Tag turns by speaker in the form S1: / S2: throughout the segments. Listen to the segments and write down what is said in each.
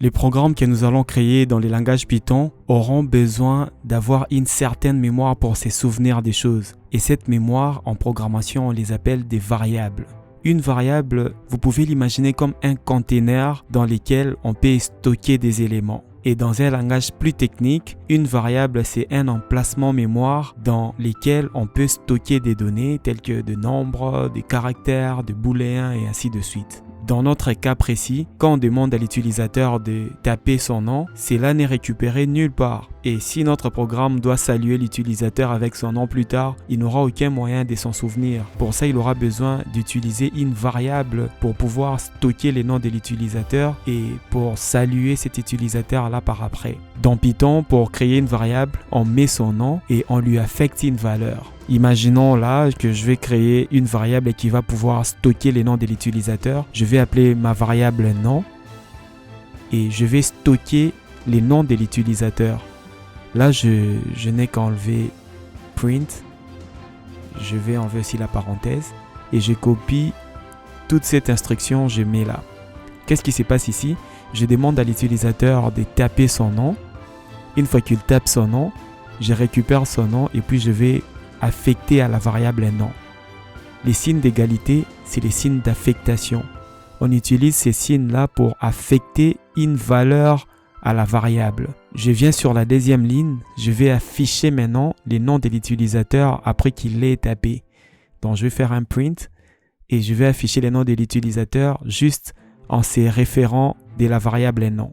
S1: Les programmes que nous allons créer dans les langages Python auront besoin d'avoir une certaine mémoire pour se souvenir des choses. Et cette mémoire, en programmation, on les appelle des variables. Une variable, vous pouvez l'imaginer comme un container dans lequel on peut stocker des éléments. Et dans un langage plus technique, une variable, c'est un emplacement mémoire dans lequel on peut stocker des données telles que des nombres, des caractères, des booléens et ainsi de suite. Dans notre cas précis, quand on demande à l'utilisateur de taper son nom, cela n'est récupéré nulle part. Et si notre programme doit saluer l'utilisateur avec son nom plus tard, il n'aura aucun moyen de s'en souvenir. Pour ça, il aura besoin d'utiliser une variable pour pouvoir stocker les noms de l'utilisateur et pour saluer cet utilisateur-là par après. Dans Python, pour créer une variable, on met son nom et on lui affecte une valeur. Imaginons là que je vais créer une variable qui va pouvoir stocker les noms de l'utilisateur. Je vais appeler ma variable nom et je vais stocker les noms de l'utilisateur. Là, je n'ai qu'à enlever print. Je vais enlever aussi la parenthèse et je copie toute cette instruction, je mets là. Qu'est-ce qui se passe ici? Je demande à l'utilisateur de taper son nom. Une fois qu'il tape son nom, je récupère son nom et puis je vais affecter à la variable nom. Les signes d'égalité, c'est les signes d'affectation. On utilise ces signes-là pour affecter une valeur à la variable. Je viens sur la deuxième ligne, je vais afficher maintenant les noms de l'utilisateur après qu'il l'ait tapé. Donc je vais faire un print et je vais afficher les noms de l'utilisateur juste en se référant de la variable nom.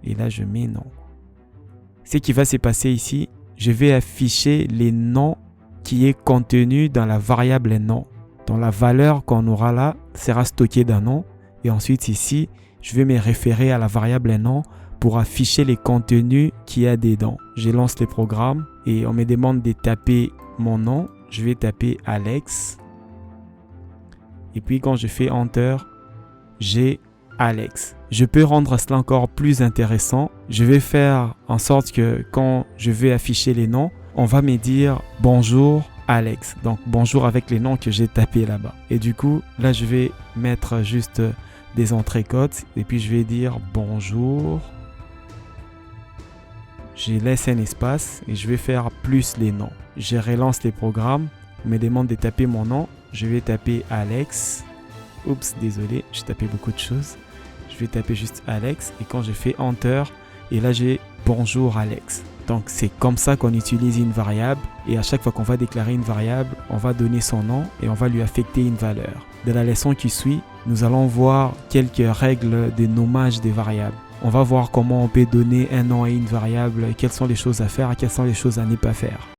S1: Et là je mets nom. Ce qui va se passer ici, je vais afficher les noms qui est contenu dans la variable nom. Donc la valeur qu'on aura là sera stockée d'un nom. Et ensuite ici, je vais me référer à la variable nom pour afficher les contenus qu'il y a dedans. Je lance les programmes et on me demande de taper mon nom. Je vais taper Alex. Et puis quand je fais Enter, j'ai Alex. Je peux rendre cela encore plus intéressant. Je vais faire en sorte que quand je vais afficher les noms, on va me dire bonjour Alex. Donc bonjour avec les noms que j'ai tapés là-bas. Et du coup, là je vais mettre juste des entrecôtes et puis je vais dire bonjour. Je laisse un espace et je vais faire plus les noms. Je relance les programmes. On me demande de taper mon nom. Je vais taper Alex. Oups, désolé, j'ai tapé beaucoup de choses. Je vais taper juste Alex et quand je fais Enter, et là j'ai bonjour Alex. Donc c'est comme ça qu'on utilise une variable et à chaque fois qu'on va déclarer une variable, on va donner son nom et on va lui affecter une valeur. Dans la leçon qui suit, nous allons voir quelques règles de nommage des variables. On va voir comment on peut donner un nom à une variable, quelles sont les choses à faire et quelles sont les choses à ne pas faire.